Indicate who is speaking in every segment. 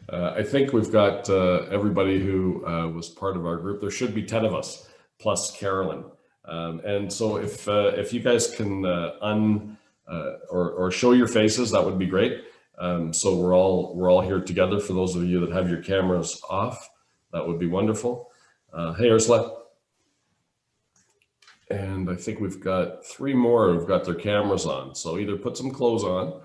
Speaker 1: I think we've got everybody who was part of our group. There should be 10 of us, plus Carolyn. And so if you guys can or show your faces, that would be great. So we're all here together. For those of you that have your cameras off, that would be wonderful. Hey, Ursula. And I think we've got 3 more who've got their cameras on. So either put some clothes on,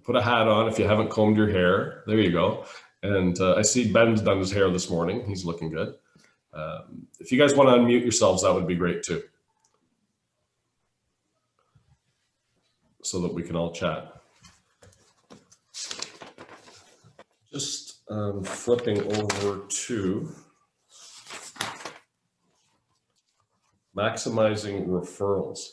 Speaker 1: put a hat on if you haven't combed your hair. There you go. And I see Ben's done his hair this morning. He's looking good. If you guys want to unmute yourselves, that would be great too, so that we can all chat. Just flipping over to maximizing referrals.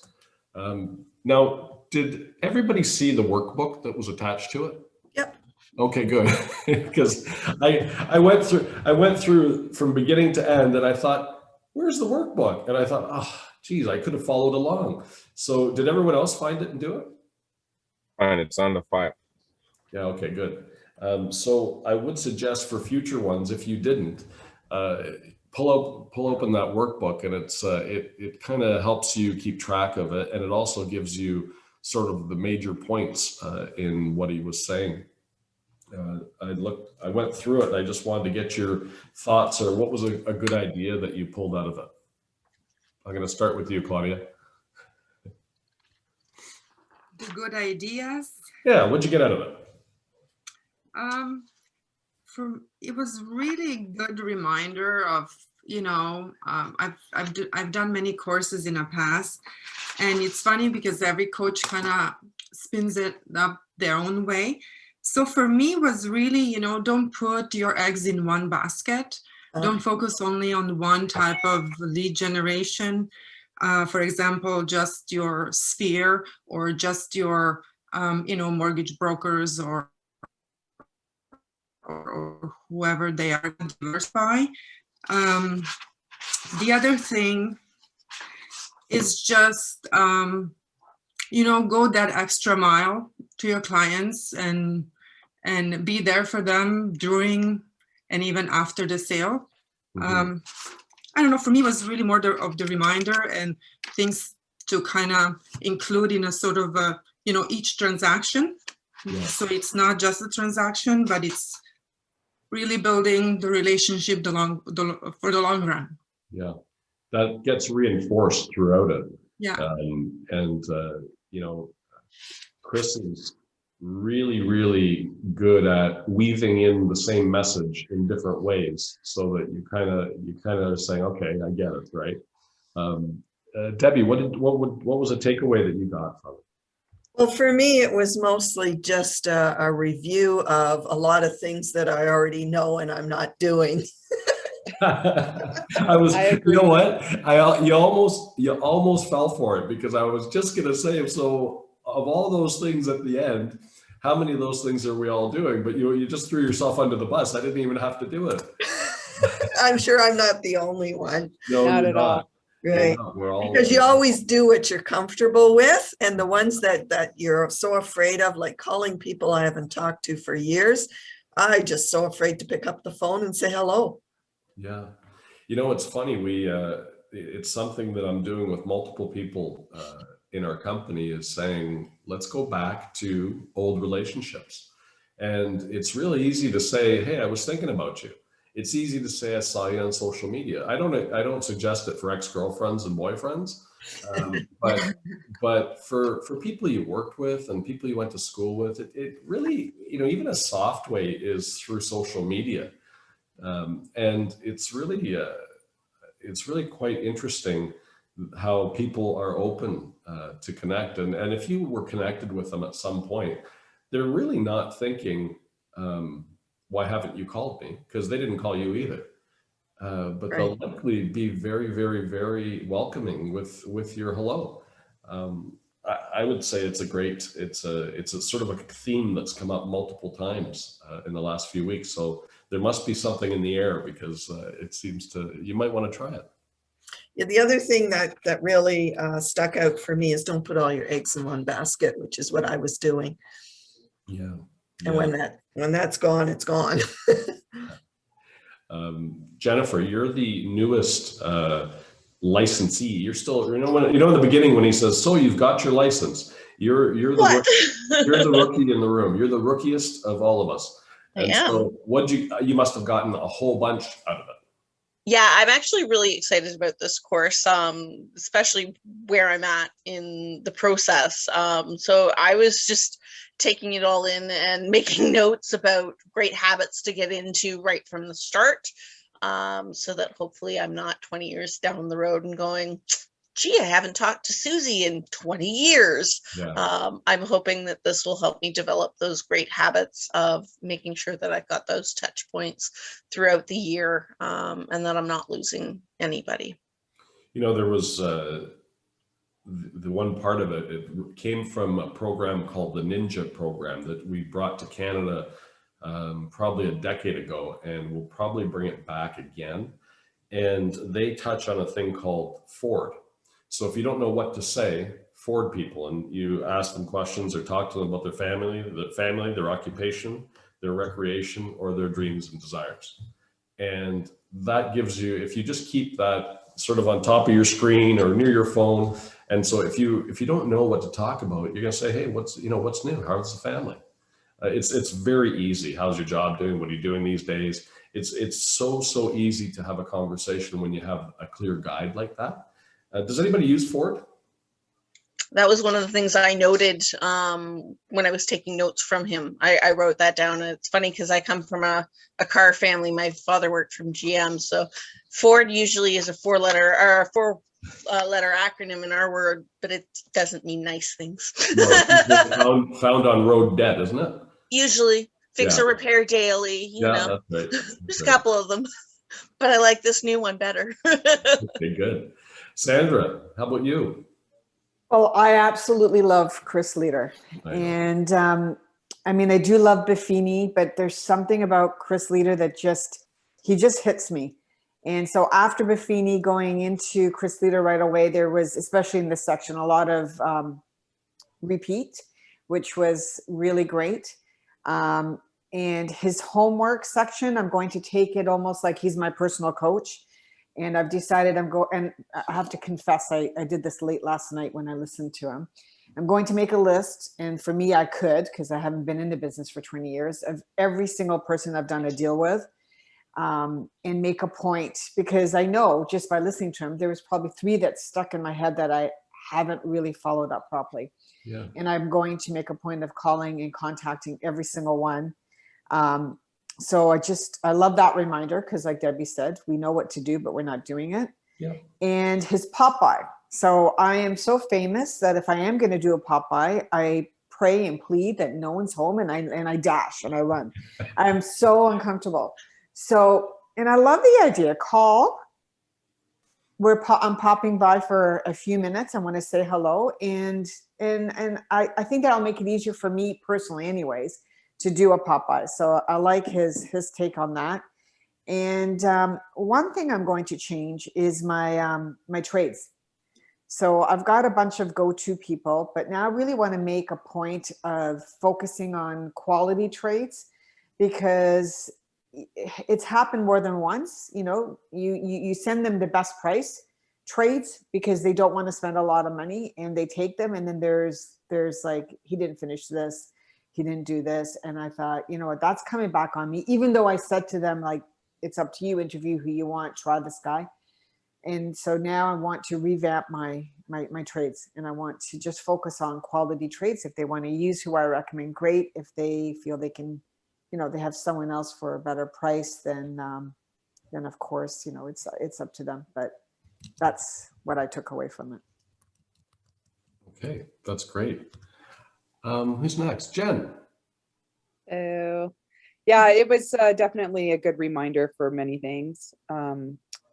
Speaker 1: Now, did everybody see the workbook that was attached to it?
Speaker 2: Yep.
Speaker 1: Okay, good. Because I went through from beginning to end, and I thought, where's the workbook? And I thought, oh, geez, I could have followed along. So did everyone else find it and do it?
Speaker 3: Fine, it's on the file.
Speaker 1: Yeah, okay, good. So I would suggest for future ones, if you didn't, pull open that workbook, and it kind of helps you keep track of it, and it also gives you sort of the major points in what he was saying. I went through it, and I just wanted to get your thoughts, or what was a good idea that you pulled out of it. I'm going to start with you, Claudia.
Speaker 4: The good ideas.
Speaker 1: Yeah, what'd you get out of it?
Speaker 4: It was really good reminder of, I've done many courses in the past, and it's funny because every coach kind of spins it up their own way. So for me, it was really, don't put your eggs in one basket. Don't focus only on one type of lead generation. For example, just your sphere, or just your, mortgage brokers or whoever they are, diversify. The other thing is just, go that extra mile to your clients and be there for them during and even after the sale. Mm-hmm. I don't know, for me, it was really more of the reminder and things to kind of include in a sort of, each transaction. Yeah. So it's not just a transaction, but it's really building the relationship for the long run.
Speaker 1: Yeah, that gets reinforced throughout it.
Speaker 4: Yeah.
Speaker 1: Chris is really, really good at weaving in the same message in different ways, so that you kind of are saying, okay, I get it, right? Debbie, what was a takeaway that you got from it?
Speaker 2: Well, for me, it was mostly just a review of a lot of things that I already know and I'm not doing.
Speaker 1: You know what? You almost fell for it, because I was just going to say, so of all those things at the end, how many of those things are we all doing? But you just threw yourself under the bus. I didn't even have to do it.
Speaker 2: I'm sure I'm not the only one.
Speaker 1: No,
Speaker 5: not at all.
Speaker 2: Right. Because you always do what you're comfortable with, and the ones that you're so afraid of, like calling people I haven't talked to for years, I'm just so afraid to pick up the phone and say hello.
Speaker 1: Yeah. It's funny, it's something that I'm doing with multiple people in our company, is saying, let's go back to old relationships. And it's really easy to say, hey, I was thinking about you. It's easy to say, I saw you on social media. I don't suggest it for ex-girlfriends and boyfriends, but for people you worked with and people you went to school with, it really, even a soft way is through social media. And it's really quite interesting how people are open to connect. And if you were connected with them at some point, they're really not thinking, why haven't you called me? Because they didn't call you either. But right. They'll likely be very, very, very welcoming with your hello. I would say it's a sort of a theme that's come up multiple times in the last few weeks. So there must be something in the air, because it seems you might want to try it.
Speaker 2: Yeah, the other thing that really stuck out for me is don't put all your eggs in one basket, which is what I was doing.
Speaker 1: Yeah.
Speaker 2: And when that's gone, it's gone.
Speaker 1: Jennifer, you're the newest licensee. You're still, in the beginning when he says, "So you've got your license," you're the
Speaker 5: What?
Speaker 1: you're the rookie in the room. You're the rookiest of all of us.
Speaker 5: I
Speaker 1: And
Speaker 5: am.
Speaker 1: so, you must have gotten a whole bunch out of it.
Speaker 5: Yeah, I'm actually really excited about this course, especially where I'm at in the process. So I was just taking it all in and making notes about great habits to get into right from the start, so that hopefully I'm not 20 years down the road and going, gee, I haven't talked to Susie in 20 years.
Speaker 1: Yeah.
Speaker 5: I'm hoping that this will help me develop those great habits of making sure that I've got those touch points throughout the year, and that I'm not losing anybody.
Speaker 1: There was the one part of it, it came from a program called the Ninja program that we brought to Canada probably a decade ago, and we'll probably bring it back again. And they touch on a thing called Ford. So if you don't know what to say, Ford people, and you ask them questions or talk to them about their family, their occupation, their recreation, or their dreams and desires. And that gives you, if you just keep that sort of on top of your screen or near your phone. And so if you don't know what to talk about, you're going to say, hey, what's new? How's the family? It's very easy. How's your job doing? What are you doing these days? It's so easy to have a conversation when you have a clear guide like that. Does anybody use Ford?
Speaker 5: That was one of the things I noted when I was taking notes from him. I wrote that down. And it's funny because I come from a car family. My father worked from GM. So Ford usually is a four-letter acronym in our word, but it doesn't mean nice things.
Speaker 1: No, found on road debt, isn't it?
Speaker 5: Usually fix or repair daily,
Speaker 1: That's right.
Speaker 5: There's a couple of them, but I like this new one better.
Speaker 1: Okay, good. Sandra, how about you?
Speaker 6: Well, I absolutely love Chris Leader. And I do love Buffini, but there's something about Chris Leader that he just hits me. And so after Buffini, going into Chris Leader right away, there was, especially in this section, a lot of repeat, which was really great. And his homework section, I'm going to take it almost like he's my personal coach. And I've decided and I have to confess, I did this late last night when I listened to him. I'm going to make a list. And for me, I could, because I haven't been in the business for 20 years, of every single person I've done a deal with, and make a point, because I know just by listening to him, there was probably 3 that stuck in my head that I haven't really followed up properly.
Speaker 1: Yeah.
Speaker 6: And I'm going to make a point of calling and contacting every single one. So I love that reminder, because like Debbie said, we know what to do, but we're not doing it.
Speaker 1: Yeah.
Speaker 6: And his pop-by. So I am so famous that if I am going to do a pop-by, I pray and plead that no one's home, and I dash and I run. I'm so uncomfortable. So, and I love the idea, call. I'm popping by for a few minutes. I want to say hello. And I think that'll make it easier for me personally anyways, to do a pop-by. So I like his take on that. And one thing I'm going to change is my my trades. So I've got a bunch of go-to people, but now I really want to make a point of focusing on quality trades, because it's happened more than once. You send them the best price trades because they don't want to spend a lot of money, and they take them. And then there's like, he didn't finish this, he didn't do this. And I thought, you know what, that's coming back on me, even though I said to them, like, it's up to you, interview who you want, try this guy. And so now I want to revamp my trades, and I want to just focus on quality trades. If they want to use who I recommend, great. If they feel they can, they have someone else for a better price, then of course, it's up to them. But that's what I took away from it.
Speaker 1: Okay, that's great. Who's next? Jen.
Speaker 7: Oh, yeah, it was definitely a good reminder for many things.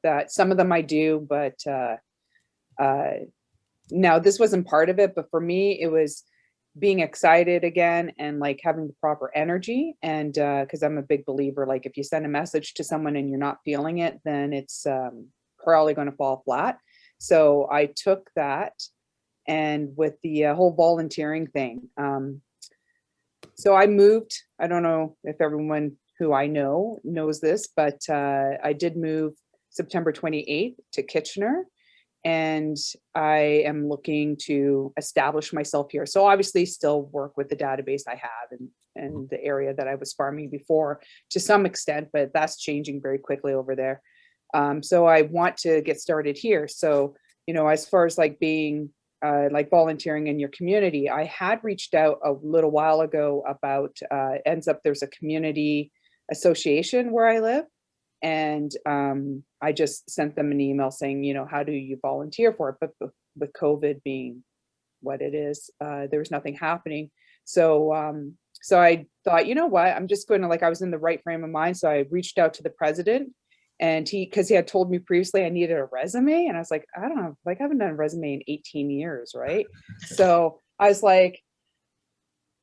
Speaker 7: That some of them I do, but now this wasn't part of it. But for me, it was being excited again and like having the proper energy. And because I'm a big believer, like if you send a message to someone and you're not feeling it, then it's probably going to fall flat. So I took that, and with the whole volunteering thing, So I moved, I don't know if everyone who I know knows this, but I did move September 28th to Kitchener. And I am looking to establish myself here. So obviously still work with the database I have and the area that I was farming before to some extent, but that's changing very quickly over there. So I want to get started here. So, you know, as far as like being like volunteering in your community, I had reached out a little while ago about, ends up there's a community association where I live. And I just sent them an email saying, you know, how do you volunteer for it? But with COVID being what it is, there was nothing happening. So so I thought, you know what, I'm just going to, like, I was in the right frame of mind. So I reached out to the president, and because he had told me previously I needed a resume. And I was like, I don't know, like I haven't done a resume in 18 years, right? So I was like,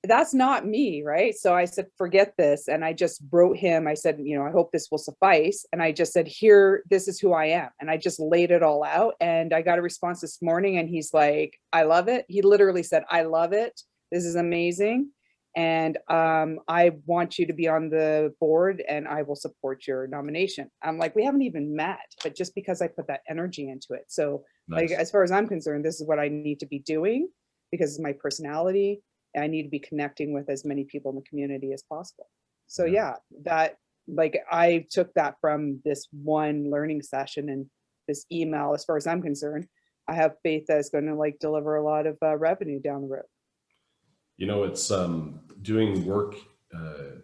Speaker 7: that's not me, right? So I said, forget this. And I just wrote him, I said, you know, I hope this will suffice. And I just said, here, this is who I am. And I just laid it all out. And I got a response this morning, and he's like, I love it. He literally said, I love it. This is amazing. And I want you to be on the board, and I will support your nomination. I'm like, we haven't even met, but just because I put that energy into it. So
Speaker 1: Nice.
Speaker 7: like, as far as I'm concerned, this is what I need to be doing because of my personality. I need to be connecting with as many people in the community as possible. So yeah, that, like, I took that from this one learning session and this email. As far as I'm concerned, I have faith that it's going to like deliver a lot of revenue down the road.
Speaker 1: You know, it's doing work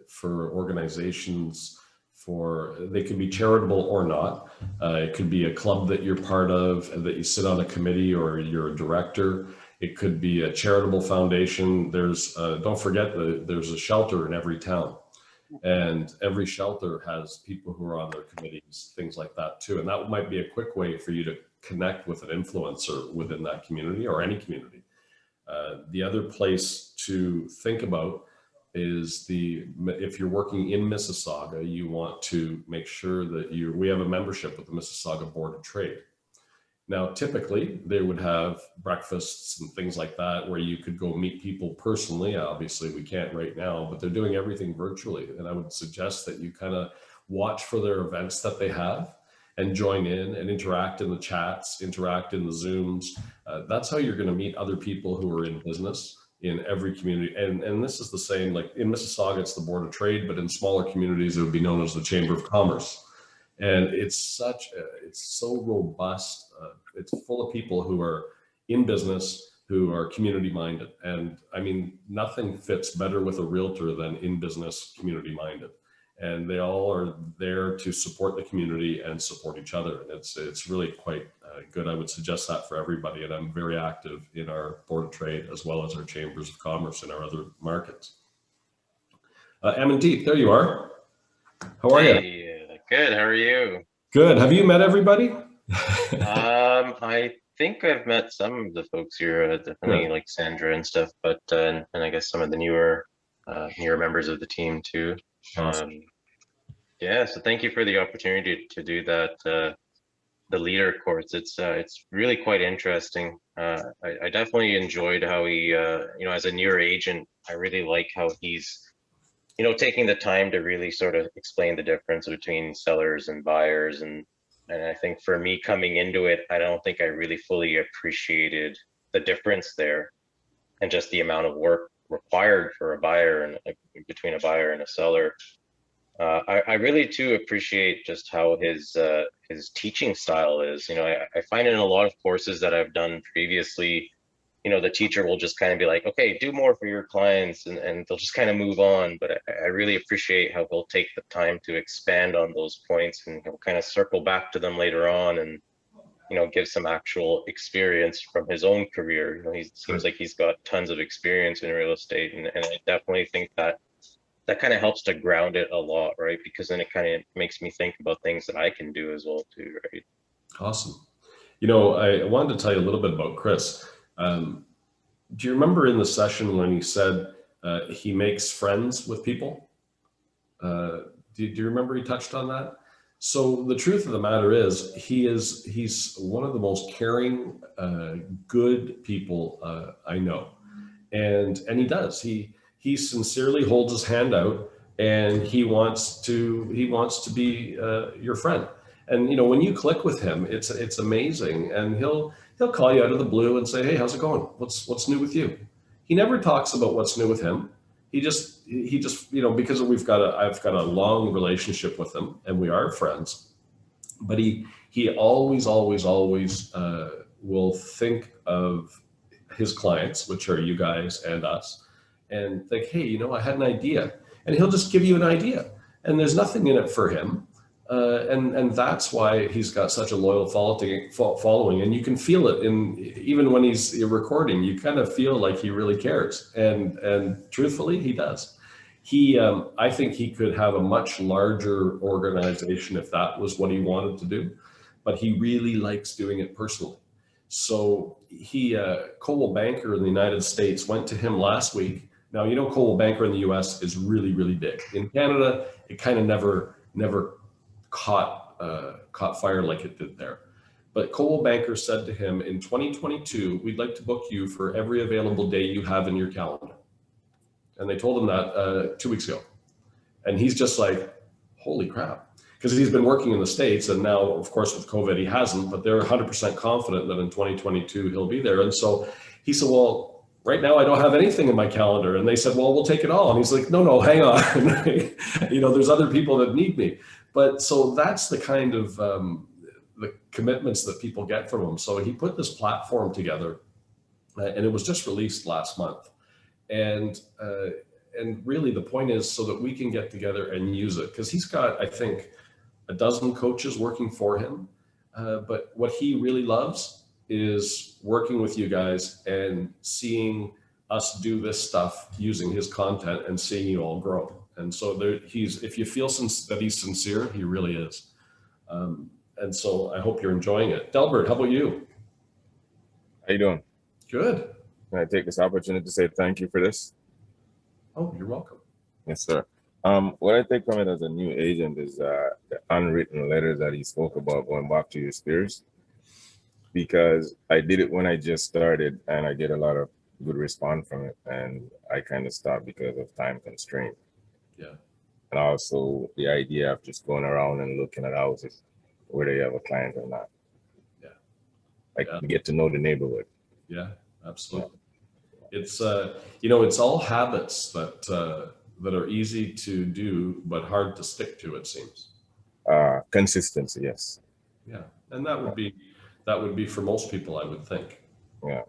Speaker 1: for organizations they could be charitable or not. It could be a club that you're part of, that you sit on a committee, or you're a director. It could be a charitable foundation. There's, don't forget that there's a shelter in every town, and every shelter has people who are on their committees, things like that too. And that might be a quick way for you to connect with an influencer within that community or any community. The other place to think about is if you're working in Mississauga, you want to make sure that we have a membership with the Mississauga Board of Trade. Now, typically they would have breakfasts and things like that where you could go meet people personally. Obviously we can't right now, but they're doing everything virtually. And I would suggest that you kind of watch for their events that they have and join in and interact in the chats, interact in the Zooms. That's how you're going to meet other people who are in business in every community. And this is the same, like in Mississauga, it's the Board of Trade, but in smaller communities, it would be known as the Chamber of Commerce. And it's so robust. It's full of people who are in business, who are community minded. And I mean, nothing fits better with a realtor than in business, community minded. And they all are there to support the community and support each other. And it's really quite good. I would suggest that for everybody. And I'm very active in our Board of Trade as well as our Chambers of Commerce in our other markets. Amandeep, there you are. How are you?
Speaker 8: Good. How are you?
Speaker 1: Good. Have you met everybody?
Speaker 8: I think I've met some of the folks here, definitely like Sandra and stuff, but and I guess some of the newer members of the team too.
Speaker 1: Awesome.
Speaker 8: Yeah, so thank you for the opportunity to do that. The leader course, it's really quite interesting. I definitely enjoyed how he, you know, as a newer agent, I really like how he's, you know, taking the time to really sort of explain the difference between sellers and buyers. And I think for me coming into it, I don't think I really fully appreciated the difference there and just the amount of work required for a buyer and between a buyer and a seller. I really too appreciate just how his teaching style is. You know, I find in a lot of courses that I've done previously, you know, the teacher will just kind of be like, okay, do more for your clients, and they'll just kind of move on. But I really appreciate how he'll take the time to expand on those points, and he'll kind of circle back to them later on and, you know, give some actual experience from his own career. You know, he seems like he's got tons of experience in real estate, and I definitely think that kind of helps to ground it a lot, right? Because then it kind of makes me think about things that I can do as well too, right?
Speaker 1: Awesome. You know, I wanted to tell you a little bit about Chris. Do you remember in the session when he said he makes friends with people? Do you remember he touched on that? So the truth of the matter is he's one of the most caring, good people I know, and he does. he sincerely holds his hand out, and he wants to be your friend. And you know, when you click with him, it's amazing. And he'll call you out of the blue and say, "Hey, how's it going? What's new with you?" He never talks about what's new with him. He just you know, because I've got a long relationship with him, and we are friends. But he always will think of his clients, which are you guys and us, and think, hey, you know, I had an idea, and he'll just give you an idea, and there's nothing in it for him. And that's why he's got such a loyal following, and you can feel it even when he's recording. You kind of feel like he really cares, and truthfully, he does. I think he could have a much larger organization if that was what he wanted to do, but he really likes doing it personally. So Coldwell Banker in the United States went to him last week. Now, you know, Coldwell Banker in the US is really, really big. In Canada, it kind of never caught fire like it did there. But Coldwell Banker said to him, in 2022, we'd like to book you for every available day you have in your calendar. And they told him that 2 weeks ago. And he's just like, holy crap. Because he's been working in the States, and now, of course, with COVID, he hasn't, but they're 100% confident that in 2022, he'll be there. And so he said, well, right now I don't have anything in my calendar. And they said, well, we'll take it all. And he's like, no, hang on. You know, there's other people that need me. But so that's the kind of the commitments that people get from him. So he put this platform together, and it was just released last month. And really the point is so that we can get together and use it, because he's got, I think, a dozen coaches working for him. But what he really loves is working with you guys and seeing us do this stuff using his content and seeing you all grow. And so if you feel that he's sincere, he really is. And so I hope you're enjoying it. Delbert, how about you?
Speaker 3: How you doing?
Speaker 1: Good.
Speaker 3: Can I take this opportunity to say thank you for this?
Speaker 1: Oh, you're welcome.
Speaker 3: Yes, sir. What I take from it as a new agent is the unwritten letters that he spoke about going back to your spirits, because I did it when I just started, and I get a lot of good response from it, and I kind of stopped because of time constraint.
Speaker 1: Yeah.
Speaker 3: And also the idea of just going around and looking at houses, whether you have a client or not.
Speaker 1: Yeah.
Speaker 3: Like
Speaker 1: Yeah.
Speaker 3: get to know the neighborhood.
Speaker 1: Yeah, absolutely. It's you know, it's all habits that are easy to do but hard to stick to, it seems.
Speaker 3: Consistency, yes.
Speaker 1: Yeah, and that would be for most people, I would think.
Speaker 3: Yeah.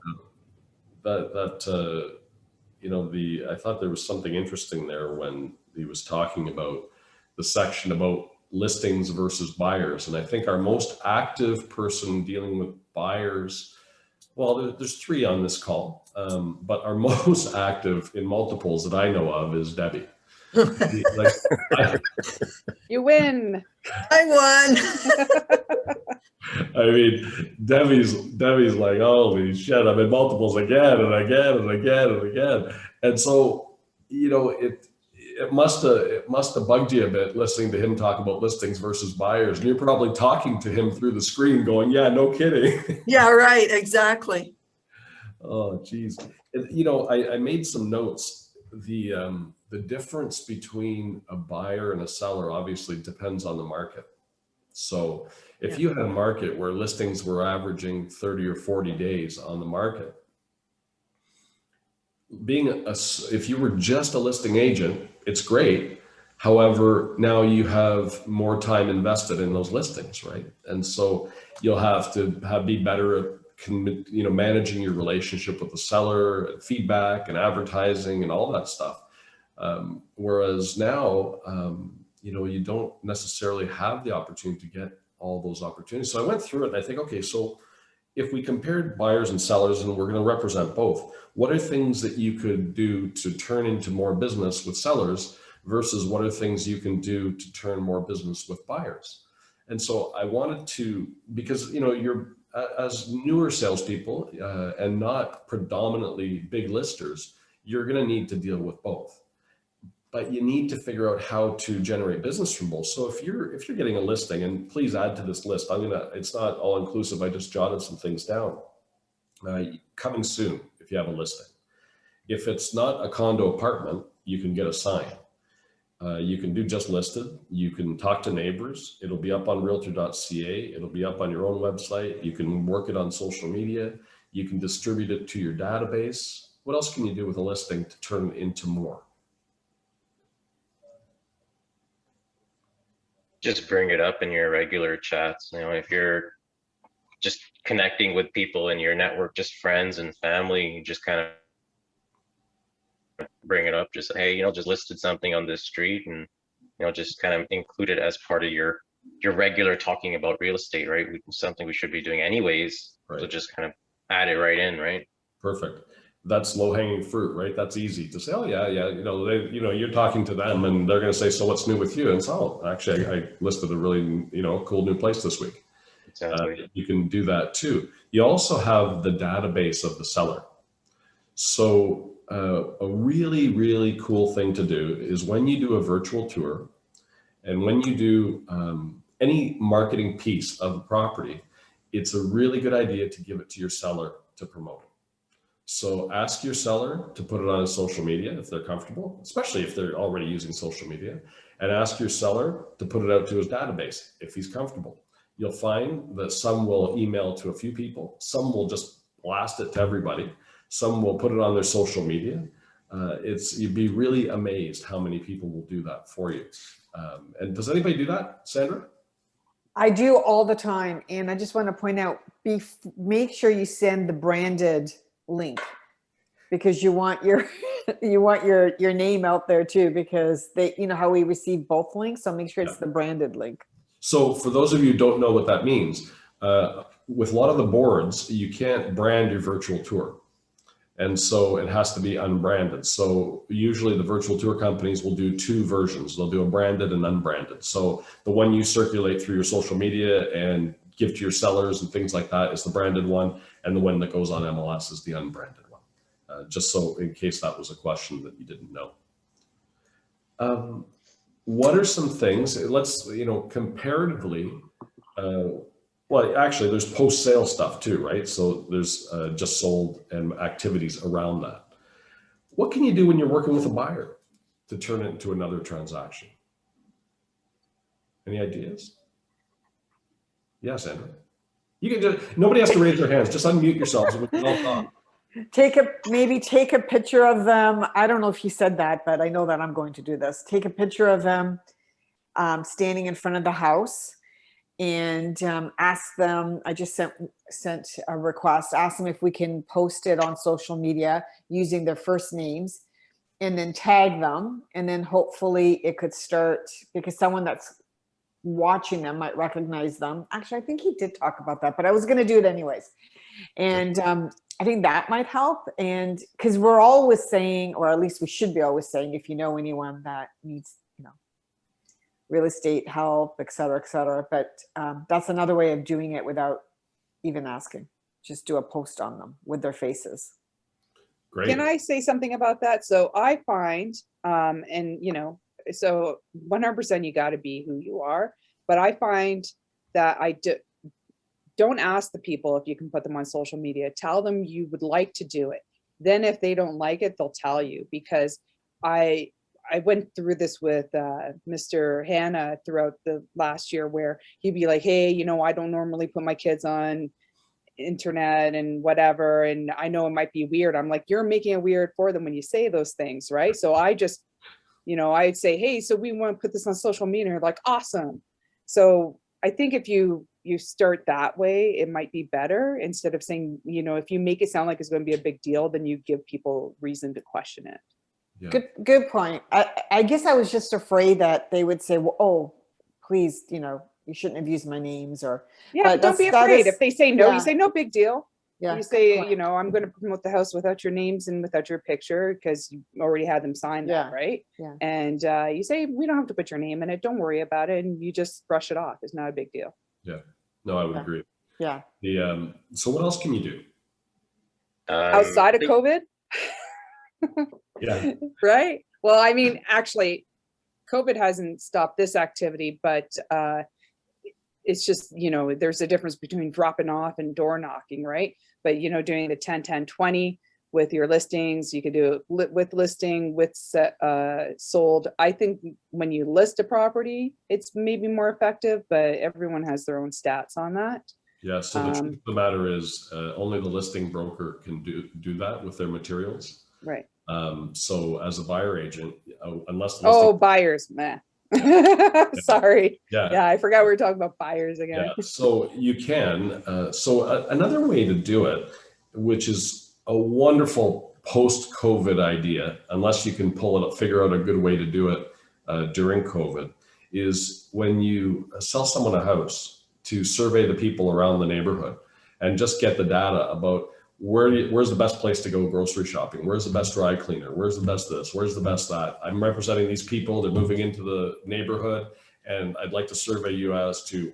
Speaker 1: You know, I thought there was something interesting there when he was talking about the section about listings versus buyers, and I think our most active person dealing with buyers, well, there's three on this call, but our most active in multiples that I know of is Debbie.
Speaker 7: You win.
Speaker 2: I won.
Speaker 1: I mean, Debbie's like, holy shit, I'm in multiples again and again and again and again. And so, you know, it must have bugged you a bit listening to him talk about listings versus buyers. And you're probably talking to him through the screen going, yeah, no kidding.
Speaker 2: Yeah, right. Exactly.
Speaker 1: Oh, geez. You know, I made some notes. The difference between a buyer and a seller obviously depends on the market. So if you had a market where listings were averaging 30 or 40 days on the market, if you were just a listing agent, it's great. However, now you have more time invested in those listings, right? And so you'll have to be better at managing your relationship with the seller, and feedback and advertising and all that stuff. Whereas now, you know, you don't necessarily have the opportunity to get all those opportunities. So I went through it and I think, okay, so if we compared buyers and sellers, and we're going to represent both, what are things that you could do to turn into more business with sellers versus what are things you can do to turn more business with buyers? And so I wanted to, because, you know, you're as newer salespeople and not predominantly big listers, you're going to need to deal with both. But you need to figure out how to generate business from both. So if you're getting a listing, and please add to this list, it's not all inclusive. I just jotted some things down. Coming soon, if you have a listing, If it's not a condo apartment, you can get a sign. You can do just listed. You can talk to neighbors. It'll be up on realtor.ca. It'll be up on your own website. You can work it on social media. You can distribute it to your database. What else can you do with a listing to turn it into more?
Speaker 8: Just bring it up in your regular chats. You know, if you're just connecting with people in your network, just friends and family, you just kind of bring it up, just say, hey, you know, just listed something on this street, and you know, just kind of include it as part of your regular talking about real estate, right? Something we should be doing anyways.
Speaker 1: Right.
Speaker 8: So just kind of add it right in, right?
Speaker 1: Perfect. That's low hanging fruit, right? That's easy to say, oh yeah, you know, you're talking to them and they're going to say, so what's new with you? And so, oh, actually, I listed a really, cool new place this week.
Speaker 8: Exactly.
Speaker 1: You can do that too. You also have the database of the seller. So a really, really cool thing to do is when you do a virtual tour and when you do any marketing piece of the property, it's a really good idea to give it to your seller to promote it. So ask your seller to put it on his social media if they're comfortable, especially if they're already using social media, and ask your seller to put it out to his database if he's comfortable. You'll find that some will email to a few people, some will just blast it to everybody, some will put it on their social media. You'd be really amazed how many people will do that for you. And does anybody do that, Sandra?
Speaker 6: I do all the time. And I just want to point out, make sure you send the branded link, because you want your your name out there too, because they, you know how we receive both links. So make sure it's the branded link.
Speaker 1: So for those of you who don't know what that means, with a lot of the boards, you can't brand your virtual tour. And so it has to be unbranded. So usually the virtual tour companies will do two versions. They'll do a branded and unbranded. So the one you circulate through your social media and give to your sellers and things like that is the branded one. And the one that goes on MLS is the unbranded one. Just so in case that was a question that you didn't know. What are some things, let's, comparatively, well, actually, there's post-sale stuff too, right? So there's just sold and activities around that. What can you do when you're working with a buyer to turn it into another transaction? Any ideas? Yes, Andrew. You can just, nobody has to raise their hands. Just unmute yourselves. We can all talk.
Speaker 6: Maybe take a picture of them. I don't know if he said that, but I know that I'm going to do this. Take a picture of them standing in front of the house. And ask them, I just sent a request, ask them if we can post it on social media using their first names, and then tag them. And then hopefully it could start, because someone that's watching them might recognize them. Actually, I think he did talk about that, but I was going to do it anyways. And I think that might help. And because we're always saying, or at least we should be always saying, if you know anyone that needs, real estate help, et cetera, but that's another way of doing it without even asking. Just do a post on them with their faces.
Speaker 1: Great.
Speaker 7: Can I say something about that? So I find, so 100% you got to be who you are, but I find that don't ask the people if you can put them on social media. Tell them you would like to do it. Then if they don't like it, they'll tell you, because I went through this with Mr. Hanna throughout the last year, where he'd be like, hey, I don't normally put my kids on internet and whatever. And I know it might be weird. I'm like, you're making it weird for them when you say those things, right? So I just, I'd say, hey, so we want to put this on social media. And they're like, awesome. So I think if you start that way, it might be better, instead of saying, if you make it sound like it's going to be a big deal, then you give people reason to question it.
Speaker 1: Yeah.
Speaker 6: Good point. I guess I was just afraid that they would say, well, oh, please, you shouldn't have used my names, or.
Speaker 7: Yeah, but don't be afraid. If they say no, you say no big deal.
Speaker 6: Yeah.
Speaker 7: You say, I'm going to promote the house without your names and without your picture, because you already had them sign that, right?
Speaker 6: Yeah.
Speaker 7: And you say, we don't have to put your name in it. Don't worry about it. And you just brush it off. It's not a big deal.
Speaker 1: Yeah. No, I would agree.
Speaker 6: Yeah.
Speaker 1: So what else can you do?
Speaker 7: Outside of COVID?
Speaker 1: Yeah.
Speaker 7: Right. Well, I mean, actually, COVID hasn't stopped this activity, but it's just, there's a difference between dropping off and door knocking, right? But, doing the 10, 10, 20, with your listings. You could do it with listing, with sold. I think when you list a property, it's maybe more effective, but everyone has their own stats on that.
Speaker 1: Yeah, so the truth of the matter is only the listing broker can do that with their materials.
Speaker 7: Right.
Speaker 1: So as a buyer agent, unless the
Speaker 7: Oh,
Speaker 1: listing,
Speaker 7: buyers, meh. Sorry.
Speaker 1: yeah,
Speaker 7: I forgot we were talking about buyers again.
Speaker 1: yeah, so you can. Another way to do it, which is a wonderful post-COVID idea, unless you can figure out a good way to do it during COVID, is when you sell someone a house, to survey the people around the neighborhood and just get the data about where's the best place to go grocery shopping, where's the best dry cleaner, where's the best this, where's the best that. I'm representing these people, they're moving into the neighborhood, and I'd like to survey you as to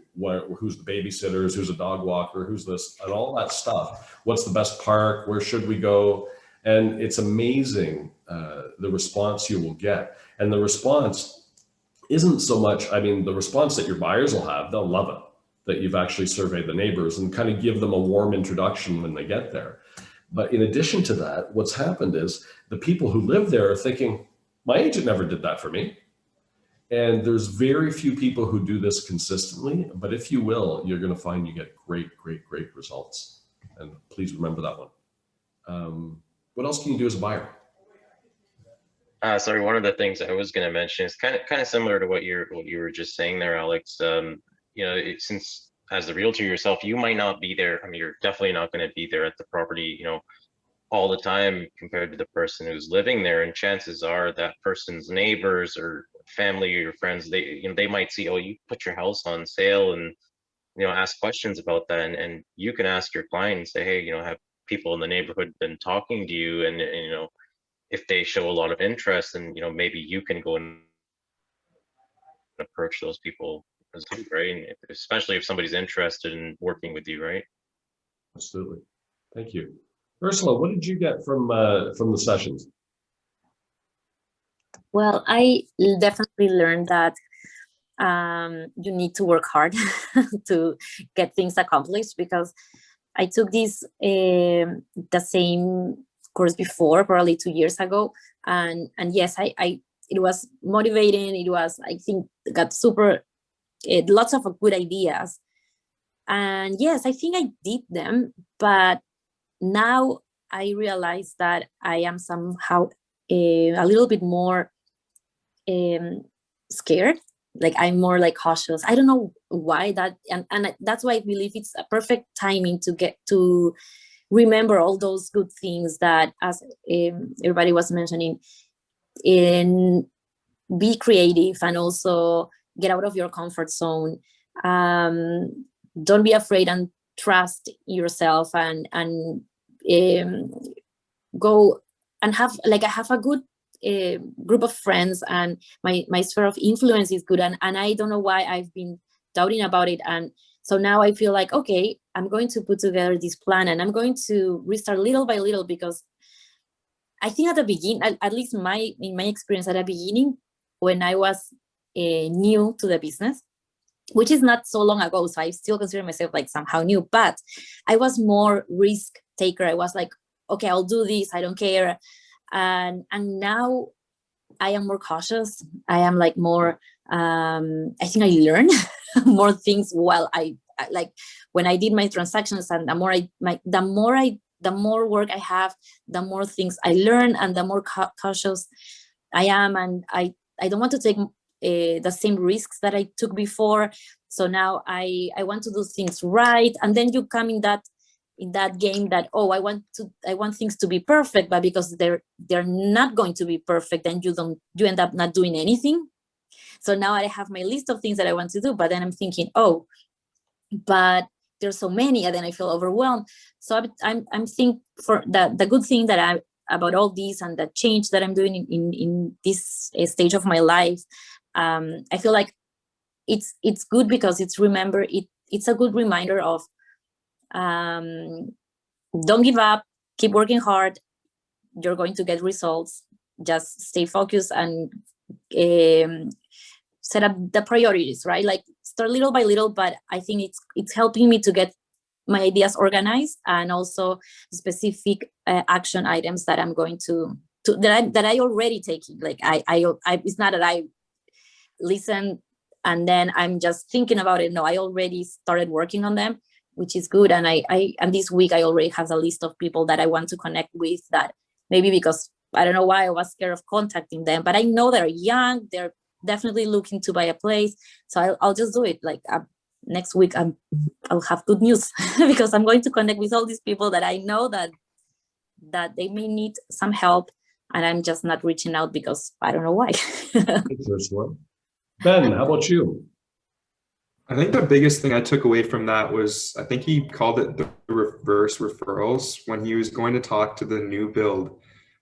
Speaker 1: who's the babysitters, who's a dog walker, who's this, and all that stuff. What's the best park, where should we go? And it's amazing the response you will get. And the response isn't so much, the response that your buyers will have, they'll love it, that you've actually surveyed the neighbors and kind of give them a warm introduction when they get there. But in addition to that, what's happened is the people who live there are thinking, my agent never did that for me. And there's very few people who do this consistently, but if you will, you're going to find you get great, great, great results. And please remember that one. What else can you do as a buyer?
Speaker 8: Sorry, one of the things I was going to mention is kind of similar to what you were just saying there, Alex. Since as the realtor yourself, you might not be there. You're definitely not going to be there at the property, all the time compared to the person who's living there. And chances are that person's neighbors or family or your friends, they might see, oh, you put your house on sale, and ask questions about that. And you can ask your client and say, hey, have people in the neighborhood been talking to you? And if they show a lot of interest, and maybe you can go and approach those people. Right, and especially if somebody's interested in working with you, right?
Speaker 1: Absolutely. Thank you. Ursula, what did you get from the sessions?
Speaker 9: Well, I definitely learned that you need to work hard to get things accomplished, because I took this the same course before, probably 2 years ago, and yes, I it was motivating. It was, I think, got super. Lots of good ideas, and yes, I think I did them, but now I realize that I am somehow a little bit more scared. Like, I'm more like cautious. I don't know why that, and that's why I believe it's a perfect timing to get to remember all those good things that, as everybody was mentioning, be creative, and also get out of your comfort zone. Don't be afraid, and trust yourself, and go and have, like, I have a good group of friends, and my sphere of influence is good, and I don't know why I've been doubting about it. And so now I feel like, okay, I'm going to put together this plan, and I'm going to restart little by little, because I think at the beginning, at least in my experience at the beginning, when I was new to the business, which is not so long ago, so I still consider myself like somehow new, but I was more risk taker. I was like, okay, I'll do this, I don't care. And now I am more cautious. I am like more, I think I learn more things while I like, when I did my transactions, and the more work I have, the more things I learn, and the more cautious I am. And I don't want to take the same risks that I took before. So now I want to do things right. And then you come in that game that, oh, I want things to be perfect, but because they're not going to be perfect, then you end up not doing anything. So now I have my list of things that I want to do, but then I'm thinking, oh, but there's so many, and then I feel overwhelmed. So I'm think for the good thing that about all these, and the change that I'm doing in this stage of my life, I feel like it's good, because it's a good reminder of, don't give up, keep working hard, you're going to get results. Just stay focused, and set up the priorities, right? Like, start little by little, but I think it's helping me to get my ideas organized, and also specific action items that I'm going to that I already taking. Like I it's not that I listen and then I'm just thinking about it. No, I already started working on them, which is good. And and this week I already have a list of people that I want to connect with, that maybe because I don't know why I was scared of contacting them, but I know they're young, they're definitely looking to buy a place. So I'll just do it. Like next week I'll have good news because I'm going to connect with all these people that I know that they may need some help, and I'm just not reaching out because I don't know why.
Speaker 1: Thanks, Ursula. Ben, how about you?
Speaker 10: I think the biggest thing I took away from that was, I think he called it the reverse referrals when he was going to talk to the new build,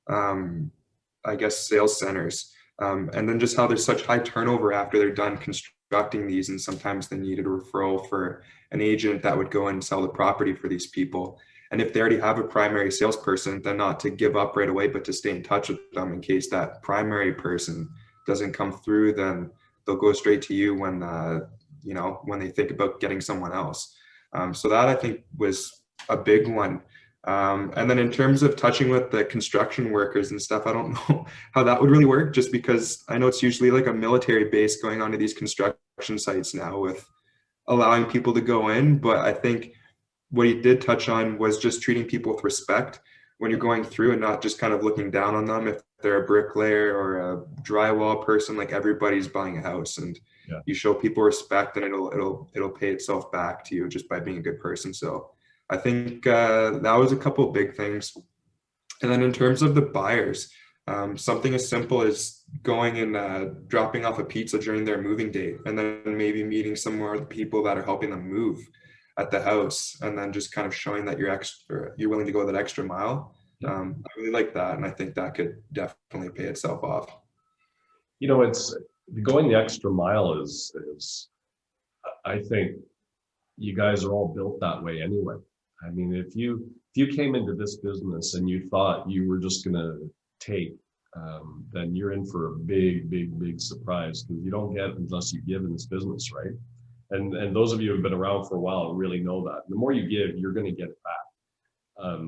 Speaker 10: I guess, sales centers. And then just how there's such high turnover after they're done constructing these, and sometimes they needed a referral for an agent that would go and sell the property for these people. And if they already have a primary salesperson, then not to give up right away, but to stay in touch with them in case that primary person doesn't come through, then they'll go straight to you when, when they think about getting someone else. So that I think was a big one. And then in terms of touching with the construction workers and stuff, I don't know how that would really work, just because I know it's usually like a military base going onto these construction sites now with allowing people to go in. But I think what he did touch on was just treating people with respect when you're going through, and not just kind of looking down on them if they're a bricklayer or a drywall person. Like, everybody's buying a house, and you show people respect, and it'll pay itself back to you just by being a good person. So I think that was a couple of big things. And then in terms of the buyers, something as simple as going and dropping off a pizza during their moving date, and then maybe meeting some more of the people that are helping them move at the house, and then just kind of showing that you're willing to go that extra mile. I really like that, and I think that could definitely pay itself off.
Speaker 1: You know, it's going the extra mile is I think you guys are all built that way anyway. I mean, if you came into this business and you thought you were just going to take, then you're in for a big surprise, because you don't get unless you give in this business, right? And those of you who have been around for a while really know that. The more you give, you're going to get it back.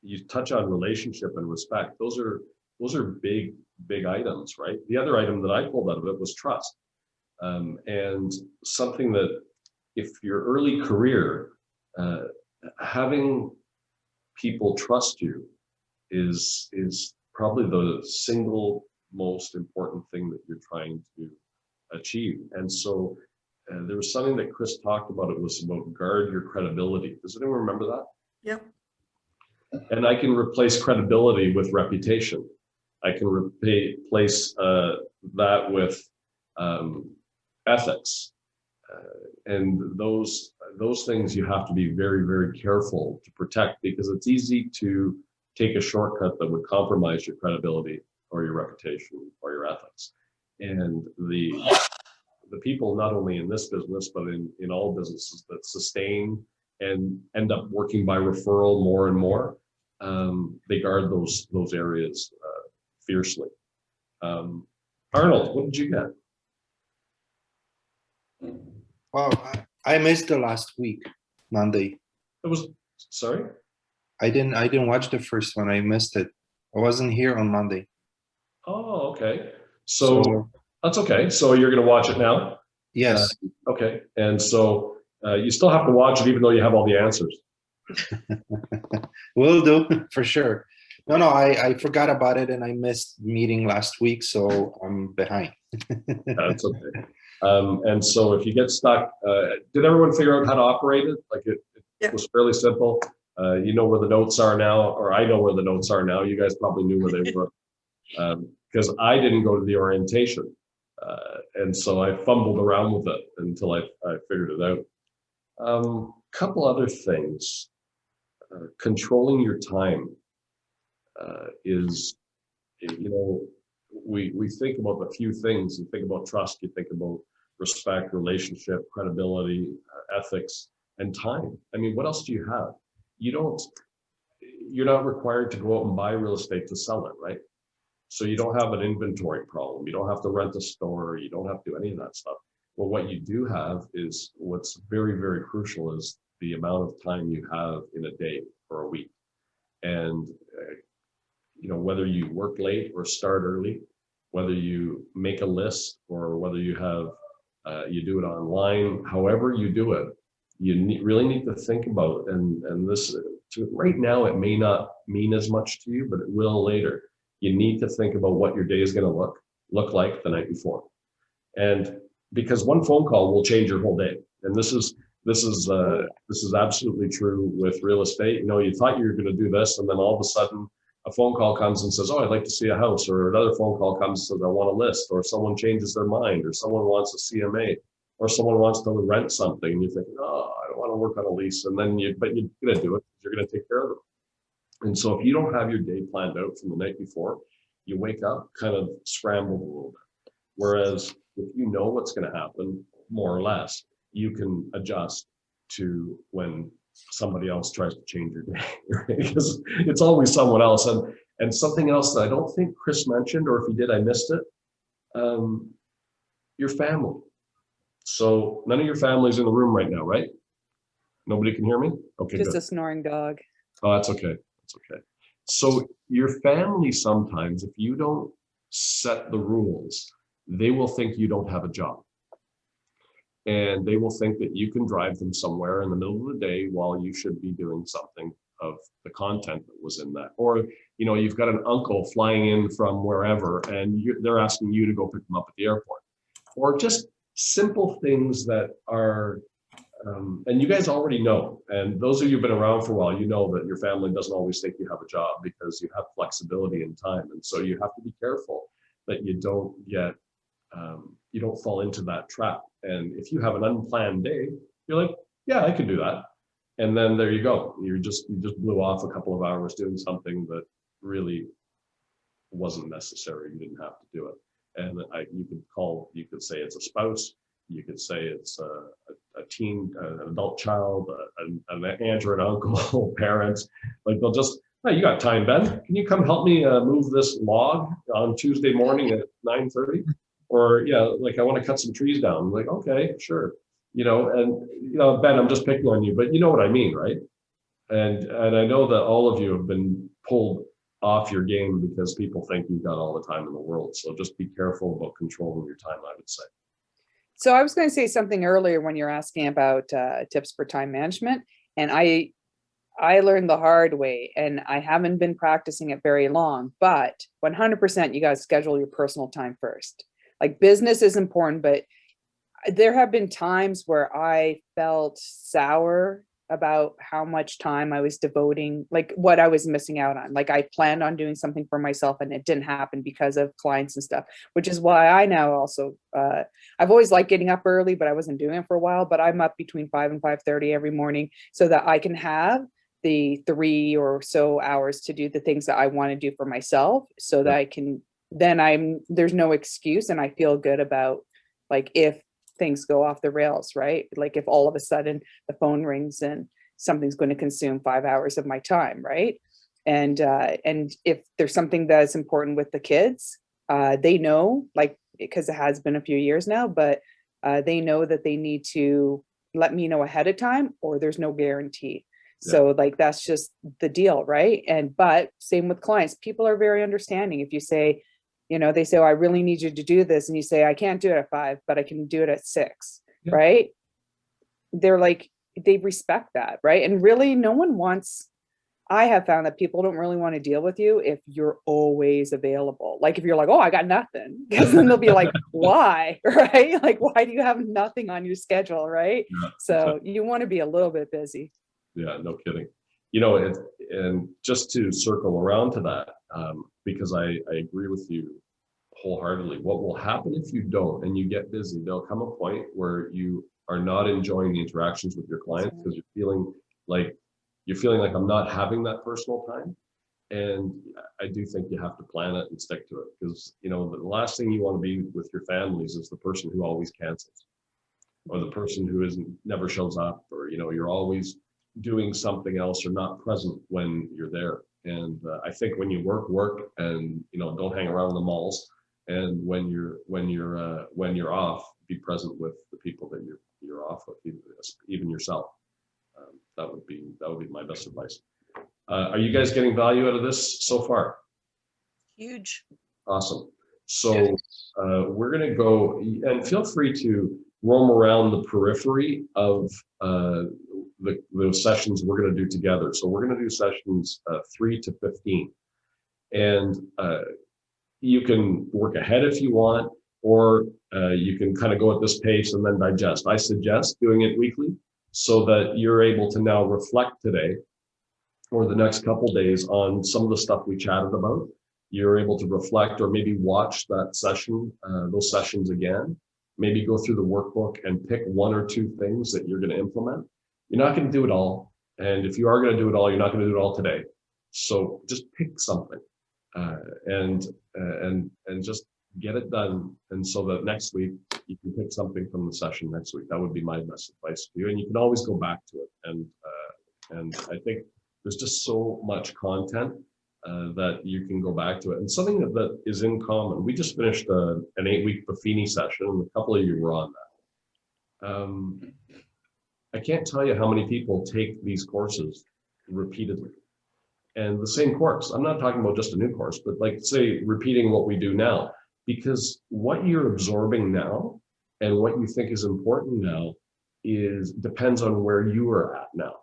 Speaker 1: You touch on relationship and respect. Those are big items, right? The other item that I pulled out of it was trust. And something that, if your early career, having people trust you is probably the single most important thing that you're trying to achieve. And so there was something that Chris talked about. It was about guard your credibility. Does anyone remember that?
Speaker 2: Yeah.
Speaker 1: And I can replace credibility with reputation. I can replace that with ethics. And those things you have to be very careful to protect, because it's easy to take a shortcut that would compromise your credibility or your reputation or your ethics. And the people, not only in this business, but in all businesses that sustain and end up working by referral more and more, they guard those areas fiercely. Arnold, what did you get?
Speaker 11: Well, I missed the last week, Monday.
Speaker 1: Sorry?
Speaker 11: I didn't watch the first one. I missed it. I wasn't here on Monday.
Speaker 1: Oh, okay. So that's okay. So you're going to watch it now?
Speaker 11: Yes.
Speaker 1: Okay. And so you still have to watch it even though you have all the answers.
Speaker 11: Will do, for sure. No, I forgot about it, and I missed meeting last week, so I'm behind.
Speaker 1: That's okay. And so if you get stuck, did everyone figure out how to operate it? Like it was fairly simple. You know where the notes are now, or I know where the notes are now. You guys probably knew where they were, because I didn't go to the orientation. And so I fumbled around with it until I figured it out. Couple other things. Controlling your time is, we think about a few things. You think about trust, you think about respect, relationship, credibility, ethics, and time. I mean, what else do you have? You're not required to go out and buy real estate to sell it, right? So you don't have an inventory problem. You don't have to rent a store. You don't have to do any of that stuff. Well, what you do have is what's very crucial is the amount of time you have in a day or a week. And, you know, whether you work late or start early, whether you make a list or whether you have, you do it online, however you do it, you really need to think about, and this, right now, it may not mean as much to you, but it will later. You need to think about what your day is going to look like the night before. And because one phone call will change your whole day. And this is absolutely true with real estate. You know, you thought you were going to do this, and then all of a sudden a phone call comes and says, oh, I'd like to see a house, or another phone call comes and says, I want a list, or someone changes their mind, or someone wants a CMA, or someone wants to rent something, and you think, oh, I don't want to work on a lease. And then but you're going to do it. You're going to take care of them. And so if you don't have your day planned out from the night before, you wake up kind of scrambled a little bit. Whereas if you know what's going to happen, more or less, you can adjust to when somebody else tries to change your day, right? Because it's always someone else. And something else that I don't think Chris mentioned, or if he did, I missed it, your family. So none of your family's in the room right now, right? Nobody can hear me? Okay,
Speaker 7: Just
Speaker 1: good.
Speaker 7: a snoring dog.
Speaker 1: Oh, that's okay. That's okay. So your family, sometimes, if you don't set the rules, they will think you don't have a job. And they will think that you can drive them somewhere in the middle of the day while you should be doing something of the content that was in that. Or, you know, you've got an uncle flying in from wherever and they're asking you to go pick them up at the airport. Or just simple things that are, and you guys already know, and those of you who've been around for a while, you know that your family doesn't always think you have a job because you have flexibility in time. And so you have to be careful that you don't get, you don't fall into that trap. And if you have an unplanned day, you're like, yeah, I can do that. And then there you go. You just blew off a couple of hours doing something that really wasn't necessary. You didn't have to do it. And you could say it's a spouse. You could say it's a teen, an adult child, an aunt or an uncle, parents. Like they'll just, oh, you got time, Ben? Can you come help me move this log on Tuesday morning at 9:30? Or, yeah, like I want to cut some trees down. I'm like, okay, sure. You know, and, you know, Ben, I'm just picking on you, but you know what I mean, right? And I know that all of you have been pulled off your game because people think you've got all the time in the world. So just be careful about controlling your time, I would say.
Speaker 7: So I was going to say something earlier when you're asking about tips for time management, and I learned the hard way, and I haven't been practicing it very long, but 100% you got to schedule your personal time first. Like business is important, but there have been times where I felt sour about how much time I was devoting, like what I was missing out on. Like I planned on doing something for myself and it didn't happen because of clients and stuff, which is why I now also, I've always liked getting up early, but I wasn't doing it for a while, but I'm up between 5 and 5:30 every morning so that I can have the 3 or so hours to do the things that I want to do for myself so that I can, then there's no excuse and I feel good about like if things go off the rails, right? Like if all of a sudden the phone rings and something's going to consume 5 hours of my time, right? And if there's something that's important with the kids, they know, like, because it has been a few years now, but they know that they need to let me know ahead of time or there's no guarantee. So like, that's just the deal, right? But same with clients, people are very understanding. If you say, you know, they say, oh, I really need you to do this. And you say, I can't do it at 5, but I can do it at 6, right? They're like, they respect that, right? And really no one wants, I have found that people don't really want to deal with you if you're always available. Like if you're like, oh, I got nothing, because then they'll be like, why, right? Like, why do you have nothing on your schedule, right?
Speaker 1: Yeah,
Speaker 7: so
Speaker 1: exactly.
Speaker 7: You want to be a little bit busy.
Speaker 1: Yeah, no kidding. You know, and just to circle around to that, because I agree with you wholeheartedly. What will happen if you don't and you get busy, there'll come a point where you are not enjoying the interactions with your clients because you're feeling like I'm not having that personal time. And I do think you have to plan it and stick to it because, you know, the last thing you want to be with your families is the person who always cancels or the person who never shows up, or, you know, you're always doing something else or not present when you're there. And I think when you work and, you know, don't hang around the malls, and when you're off, be present with the people that you're off with, even yourself. That would be my best advice. Are you guys getting value out of this so far?
Speaker 5: Huge.
Speaker 1: Awesome. So we're going to go, and feel free to roam around the periphery of the sessions we're going to do together. So we're going to do sessions 3 to 15. And you can work ahead if you want, or you can kind of go at this pace and then digest. I suggest doing it weekly so that you're able to now reflect today or the next couple days on some of the stuff we chatted about. You're able to reflect or maybe watch that session, those sessions again, maybe go through the workbook and pick 1 or 2 things that you're going to implement. You're not going to do it all. And if you are going to do it all, you're not going to do it all today. So just pick something and just get it done. And so that next week you can pick something from the session next week. That would be my best advice to you. And you can always go back to it. And I think there's just so much content that you can go back to it. And something that is in common, we just finished an 8-week Buffini session, and a couple of you were on that. I can't tell you how many people take these courses repeatedly. And the same course, I'm not talking about just a new course, but like say repeating what we do now, because what you're absorbing now and what you think is important now depends on where you are at now.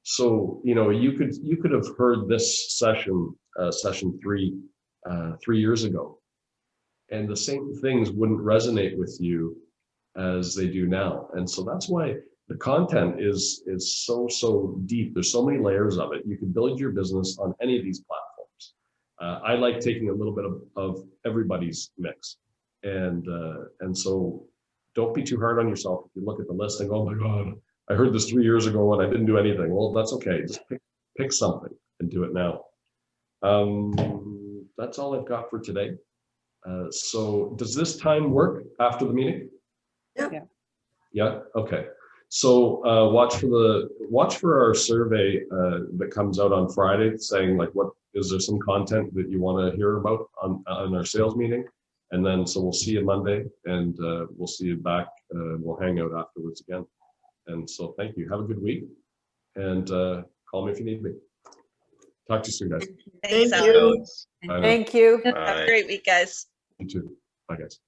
Speaker 1: So, you know, you could have heard this session, session 3 years ago, and the same things wouldn't resonate with you as they do now. And so that's why the content is so deep. There's so many layers of it. You can build your business on any of these platforms. I like taking a little bit of everybody's mix, and so don't be too hard on yourself. If you look at the list and go, oh my God, I heard this 3 years ago and I didn't do anything. Well, that's okay. Just pick something and do it now. That's all I've got for today. So does this time work after the meeting?
Speaker 2: Yeah.
Speaker 1: Yeah. Okay. So watch for our survey that comes out on Friday, saying like, what is there some content that you want to hear about on our sales meeting? And then so we'll see you Monday, and we'll see you back. We'll hang out afterwards again. And so thank you. Have a good week, and call me if you need me. Talk to you soon, guys.
Speaker 5: Thanks,
Speaker 2: Thank you.
Speaker 5: Alex.
Speaker 1: Bye now.
Speaker 6: Thank you.
Speaker 5: Have a great week, guys.
Speaker 1: You too. Bye, guys.